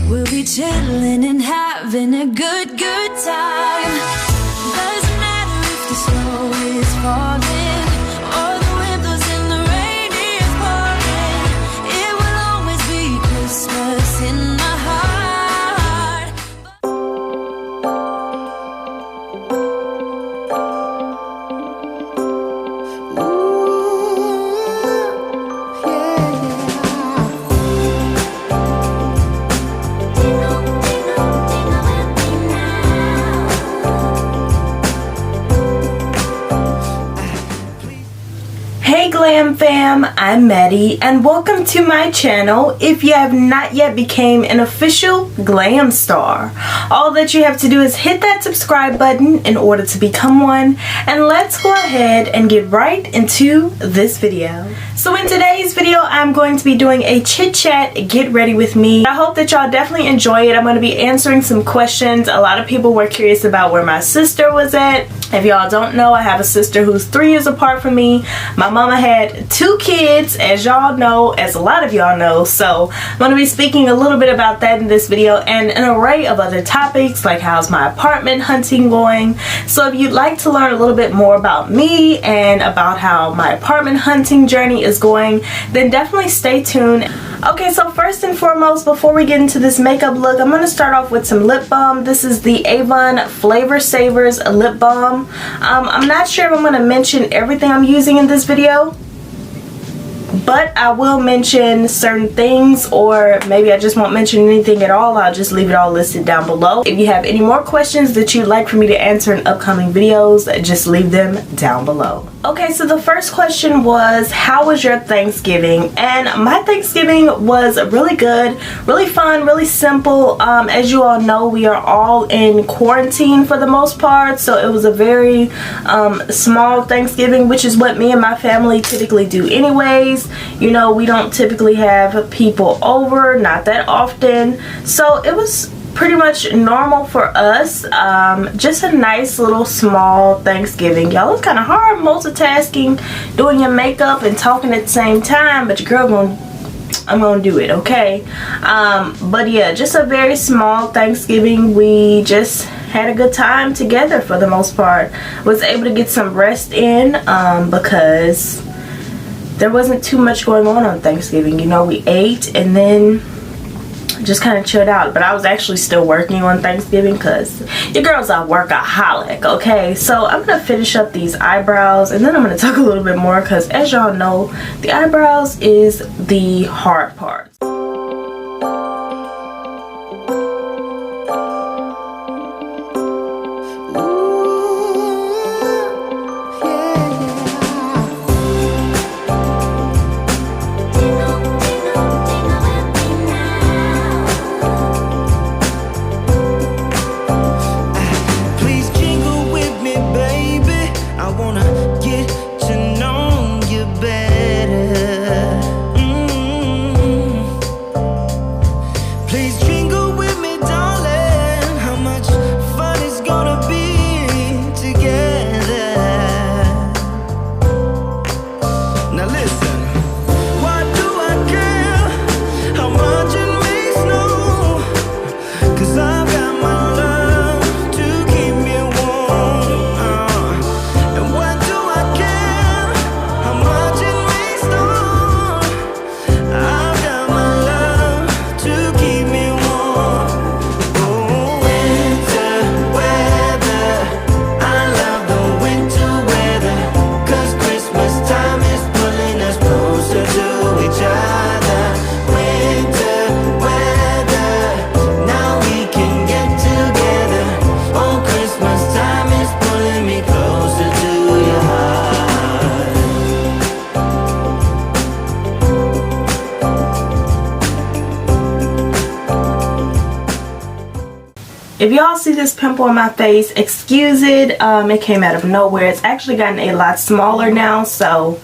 We'll be chilling and having a good time. Doesn't matter if the snow is falling or the wind blows and the rain is pouring. It will always be Christmas in my heart. Hey Glam fam, I'm Maddie and welcome to my channel. If you have not yet became an official Glam Star, all that you have to do is hit that subscribe button in order to become one, and let's go ahead and get right into this video. So in today's video, I'm going to be doing a chit chat get ready with me. I hope that y'all definitely enjoy it. I'm going to be answering some questions. A lot of people were curious about where my sister was at. If y'all don't know, I have a sister who's 3 years apart from me. My mama had 2 kids, as y'all know, as a lot of y'all know. So I'm going to be speaking a little bit about that in this video and an array of other topics like how's my apartment hunting going. So if you'd like to learn a little bit more about me and about how my apartment hunting journey is going, then definitely stay tuned. Okay, so first and foremost, before we get into this makeup look, I'm going to start off with some lip balm. This is the Avon Flavor Savers lip balm. I'm not sure if I'm going to mention everything I'm using in this video, but I will mention certain things, or maybe I just won't mention anything at all. I'll just leave it all listed down below. If you have any more questions that you'd like for me to answer in upcoming videos, just leave them down below. Okay, so the first question was, how was your Thanksgiving? And my Thanksgiving was really good, really fun, really simple. As you all know, we are all in quarantine for the most part, so it was a very small Thanksgiving, which is what me and my family typically do anyways. You know, we don't typically have people over, not that often, so it was pretty much normal for us. Just a nice little small Thanksgiving. Y'all, it's kind of hard multitasking, doing your makeup and talking at the same time, but your girl I'm gonna do it, okay? But yeah, just a very small Thanksgiving. We just had a good time together for the most part. Was able to get some rest in because there wasn't too much going on Thanksgiving. You know, we ate and then just kind of chilled out, but I was actually still working on Thanksgiving because your girl's a workaholic, okay? So I'm gonna finish up these eyebrows and then I'm gonna talk a little bit more because, as y'all know, the eyebrows is the hard part. If y'all see this pimple on my face, excuse it. It came out of nowhere. It's actually gotten a lot smaller now, so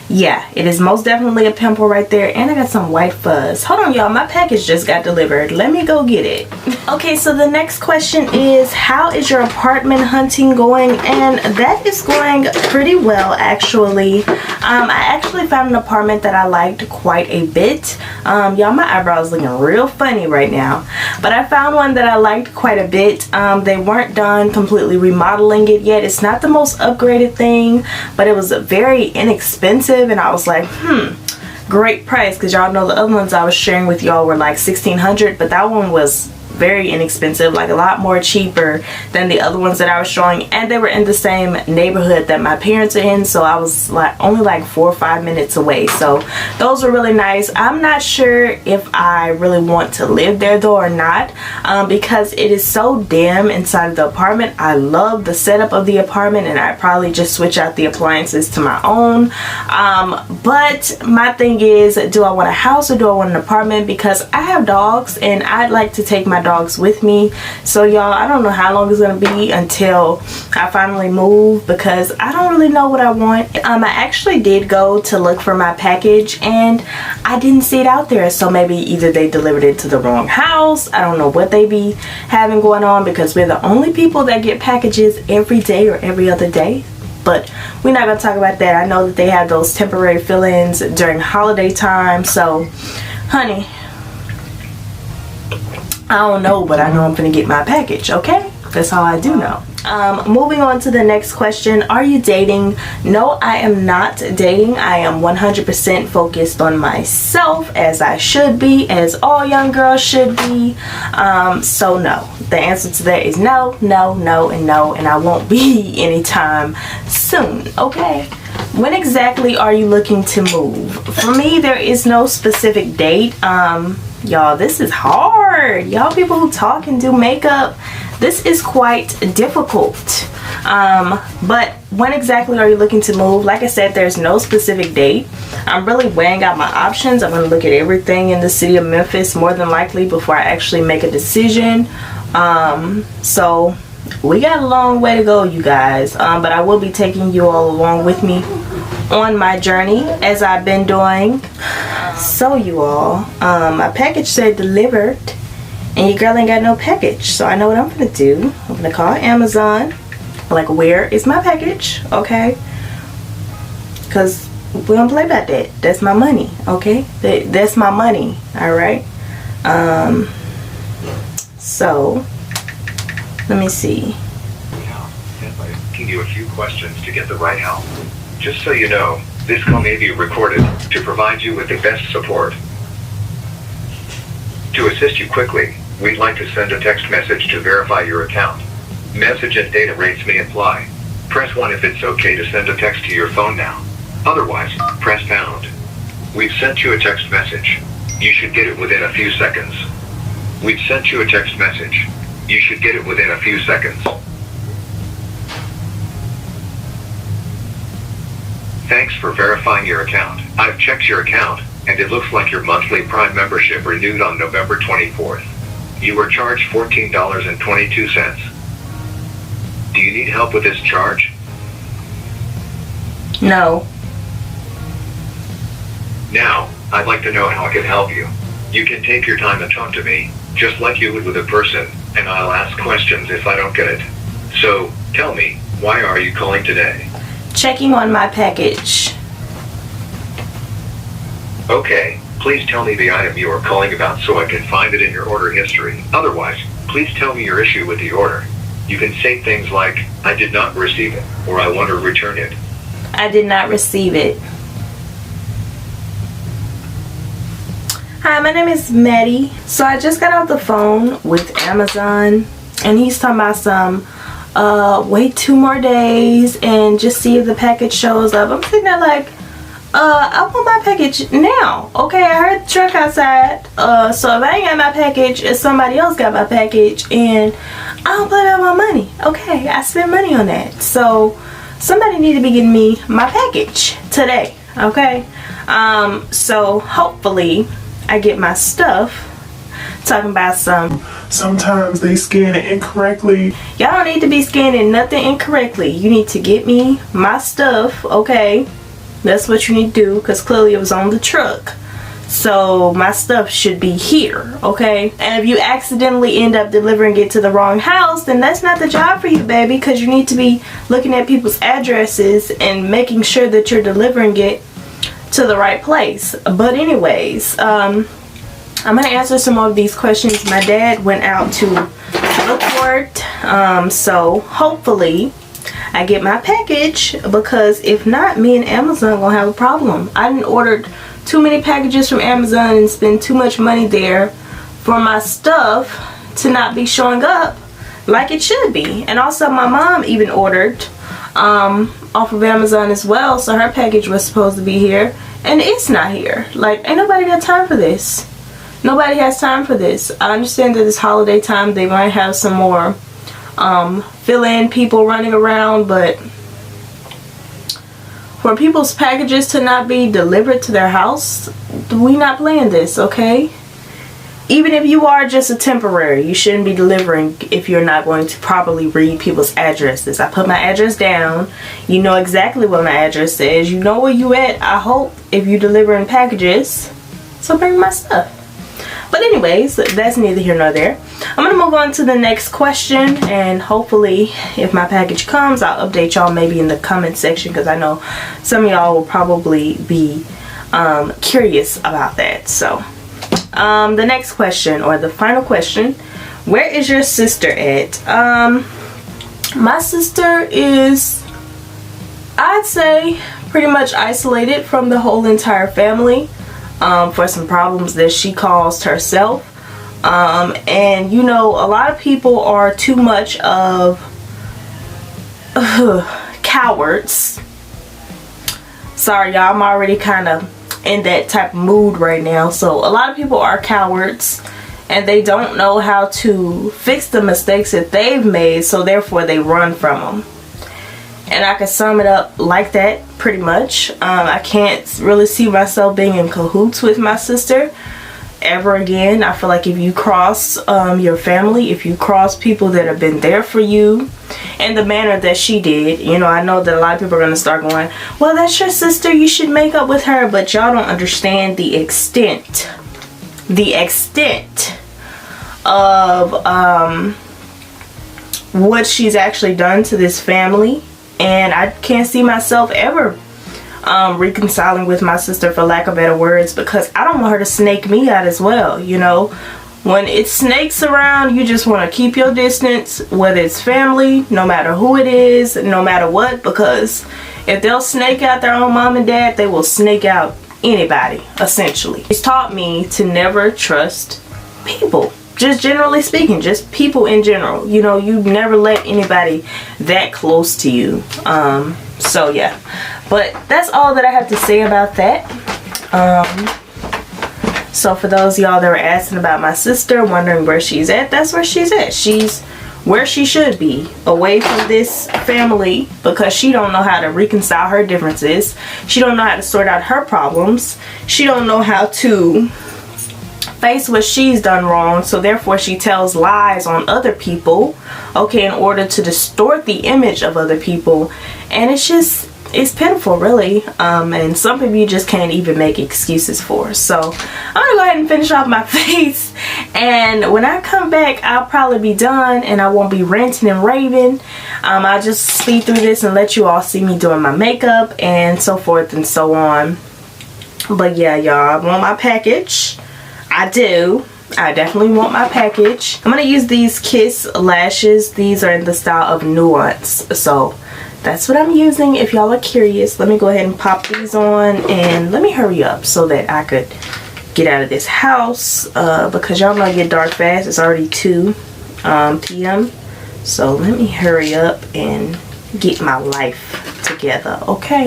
yeah, it is most definitely a pimple right there. And I got some white fuzz. Hold on, y'all, my package just got delivered. Let me go get it. Okay, so the next question is, how is your apartment hunting going? And that is going pretty well, actually. I actually found an apartment that I liked quite a bit. Y'all, my eyebrows looking real funny right now, but I found one that I liked quite a bit. They weren't done completely remodeling it yet. It's not the most upgraded thing, but it was very inexpensive, and I was like, great price, because y'all know the other ones I was sharing with y'all were like $1,600, but that one was very inexpensive, like a lot more cheaper than the other ones that I was showing, and they were in the same neighborhood that my parents are in, so I was like only like 4 or 5 minutes away. So those were really nice. I'm not sure if I really want to live there though or not, because it is so dim inside of the apartment. I love the setup of the apartment, and I'd probably just switch out the appliances to my own. But my thing is, do I want a house or do I want an apartment? Because I have dogs and I'd like to take my dogs with me. So y'all, I don't know how long it's gonna be until I finally move, because I don't really know what I want. I actually did go to look for my package and I didn't see it out there, so maybe either they delivered it to the wrong house. I don't know what they be having going on, because we're the only people that get packages every day or every other day. But we're not gonna talk about that. I know that they have those temporary fill-ins during holiday time, so honey, I don't know, but I know I'm gonna get my package, okay? That's all I do know. Moving on to the next question. Are you dating? No, I am not dating. I am 100% focused on myself, as I should be, as all young girls should be. So no. The answer to that is no, no, no, and no, and I won't be anytime soon, okay? When exactly are you looking to move? For me, there is no specific date. Y'all, this is hard. Y'all people who talk and do makeup, this is quite difficult. But when exactly are you looking to move? Like I said, there's no specific date. I'm really weighing out my options. I'm going to look at everything in the city of Memphis more than likely before I actually make a decision. So we got a long way to go, you guys. But I will be taking you all along with me on my journey, as I've been doing. So you all, my package said delivered, and your girl ain't got no package. So I know what I'm gonna do. I'm gonna call Amazon, like, where is my package? Okay, because we don't play about that. That's my money, okay? That's my money. All right. So let me see. Asking you a few questions to get the right help. Just so you know, this call may be recorded to provide you with the best support. To assist you quickly, we'd like to send a text message to verify your account. Message and data rates may apply. Press 1 if it's okay to send a text to your phone now. Otherwise, press pound. We've sent you a text message. You should get it within a few seconds. We've sent you a text message. You should get it within a few seconds. Thanks for verifying your account. I've checked your account, and it looks like your monthly Prime membership renewed on November 24th. You were charged $14.22. Do you need help with this charge? No. Now, I'd like to know how I can help you. You can take your time and talk to me, just like you would with a person, and I'll ask questions if I don't get it. So, tell me, why are you calling today? Checking on my package. Okay, please tell me the item you are calling about so I can find it in your order history. Otherwise, please tell me your issue with the order. You can say things like, I did not receive it, or I want to return it. I did not receive it. Hi, my name is Maddie. So I just got off the phone with Amazon, and he's talking about some wait 2 more days and just see if the package shows up. I'm sitting there like, I want my package now. Okay, I heard the truck outside. So if I ain't got my package, if somebody else got my package, and I don't play about my money. Okay, I spend money on that. So somebody need to be getting me my package today. Okay, so hopefully I get my stuff. Talking about sometimes they scan it incorrectly. Y'all don't need to be scanning nothing incorrectly. You need to get me my stuff, okay? That's what you need to do, because clearly it was on the truck. So my stuff should be here, okay? And if you accidentally end up delivering it to the wrong house, then that's not the job for you, baby, because you need to be looking at people's addresses and making sure that you're delivering it to the right place. But anyways, I'm gonna answer some of these questions. My dad went out to look for it, so hopefully I get my package, because if not, me and Amazon gonna have a problem. I done ordered too many packages from Amazon and spend too much money there for my stuff to not be showing up like it should be. And also my mom even ordered off of Amazon as well, so her package was supposed to be here and it's not here. Like, ain't nobody got time for this. Nobody has time for this. I understand that this holiday time they might have some more fill-in people running around, but for people's packages to not be delivered to their house, we not playing this, okay? Even if you are just a temporary, you shouldn't be delivering if you're not going to properly read people's addresses. I put my address down. You know exactly what my address says. You know where you at, I hope, if you delivering packages. So bring my stuff. But anyways, that's neither here nor there. I'm going to move on to the next question, and hopefully if my package comes, I'll update y'all maybe in the comment section, because I know some of y'all will probably be curious about that. So the next question, or the final question, where is your sister at? My sister is, I'd say, pretty much isolated from the whole entire family. For some problems that she caused herself, and you know, a lot of people are too much of cowards. Sorry y'all, I'm already kind of in that type of mood right now. So a lot of people are cowards and they don't know how to fix the mistakes that they've made, so therefore they run from them. And I can sum it up like that pretty much. I can't really see myself being in cahoots with my sister ever again. I feel like if you cross your family, if you cross people that have been there for you in the manner that she did, you know, I know that a lot of people are going to start going, well, that's your sister, you should make up with her. But y'all don't understand the extent of what she's actually done to this family. And I can't see myself ever reconciling with my sister, for lack of better words, because I don't want her to snake me out as well. You know, when it snakes around, you just want to keep your distance, whether it's family, no matter who it is, no matter what, because if they'll snake out their own mom and dad, they will snake out anybody, essentially. It's taught me to never trust people. Just generally speaking, just people in general. You know, you never let anybody that close to you. So yeah, but that's all that I have to say about that. So for those of y'all that were asking about my sister, wondering where she's at, that's where she's at. She's where she should be, away from this family, because she don't know how to reconcile her differences. She don't know how to sort out her problems. She don't know how to face what she's done wrong, so therefore she tells lies on other people, okay, in order to distort the image of other people. And it's just, it's pitiful, really. And some people you just can't even make excuses for. So I'm gonna go ahead and finish off my face, and when I come back, I'll probably be done and I won't be ranting and raving. I'll just speed through this and let you all see me doing my makeup and so forth and so on. But yeah, y'all, I want my package. I do. I definitely want my package. I'm going to use these Kiss lashes. These are in the style of Nuance. So that's what I'm using if y'all are curious. Let me go ahead and pop these on, and let me hurry up so that I could get out of this house, because y'all know I get dark fast. It's already 2 p.m. So let me hurry up and get my life together, okay?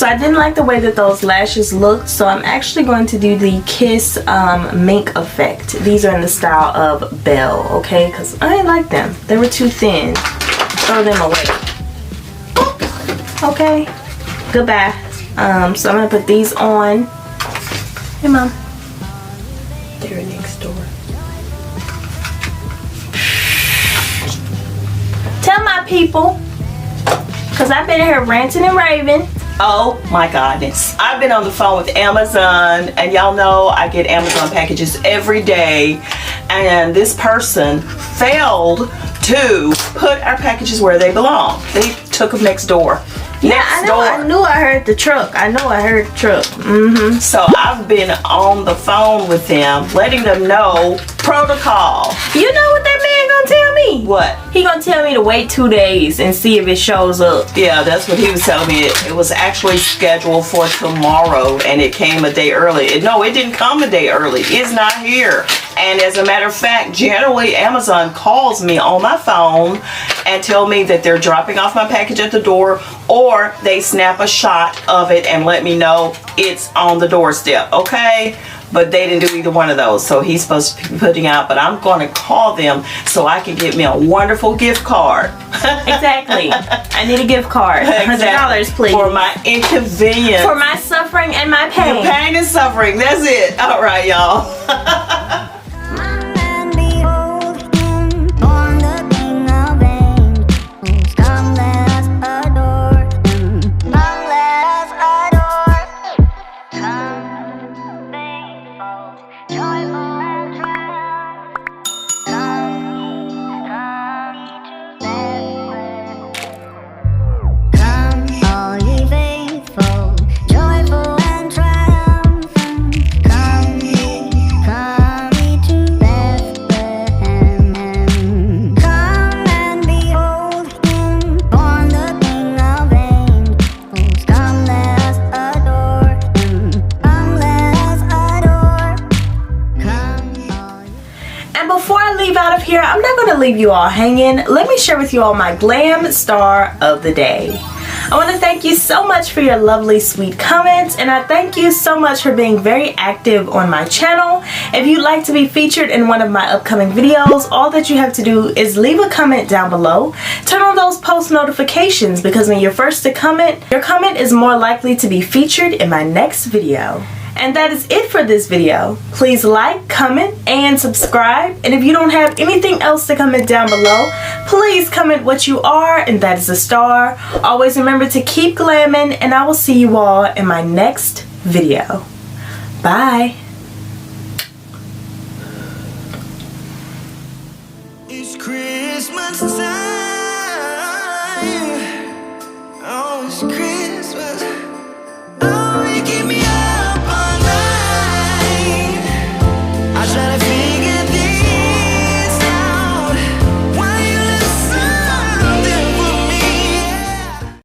So I didn't like the way that those lashes looked, so I'm actually going to do the Kiss Mink Effect. These are in the style of Belle, okay? Because I didn't like them. They were too thin. Throw them away. Okay, goodbye. So I'm going to put these on. Hey, Mom. They're next door. Tell my people, because I've been here ranting and raving. Oh my goodness. I've been on the phone with Amazon, and y'all know I get Amazon packages every day, and this person failed to put our packages where they belong. They took them next door. Yeah, I knew I heard the truck. I know I heard the truck. So I've been on the phone with them, letting them know protocol. You know what that man gonna tell me? What? He gonna tell me to wait 2 days and see if it shows up. Yeah, that's what he was telling me. It was actually scheduled for tomorrow, and it came a day early. No, it didn't come a day early. It's not here. And as a matter of fact, generally Amazon calls me on my phone and tell me that they're dropping off my package at the door, or they snap a shot of it and let me know it's on the doorstep, okay? But they didn't do either one of those, so he's supposed to be putting out, but I'm going to call them so I can get me a wonderful gift card. Exactly. I need a gift card. $100, please. For my inconvenience. For my suffering and my pain. Your pain and suffering, that's it. All right, y'all. Here, I'm not going to leave you all hanging. Let me share with you all my Glam Star of the Day. I want to thank you so much for your lovely, sweet comments, and I thank you so much for being very active on my channel. If you'd like to be featured in one of my upcoming videos, all that you have to do is leave a comment down below. Turn on those post notifications, because when you're first to comment, your comment is more likely to be featured in my next video. And that is it for this video. Please like, comment, and subscribe. And if you don't have anything else to comment down below, please comment what you are, and that is a star. Always remember to keep glamming, and I will see you all in my next video. Bye. It's Christmas time.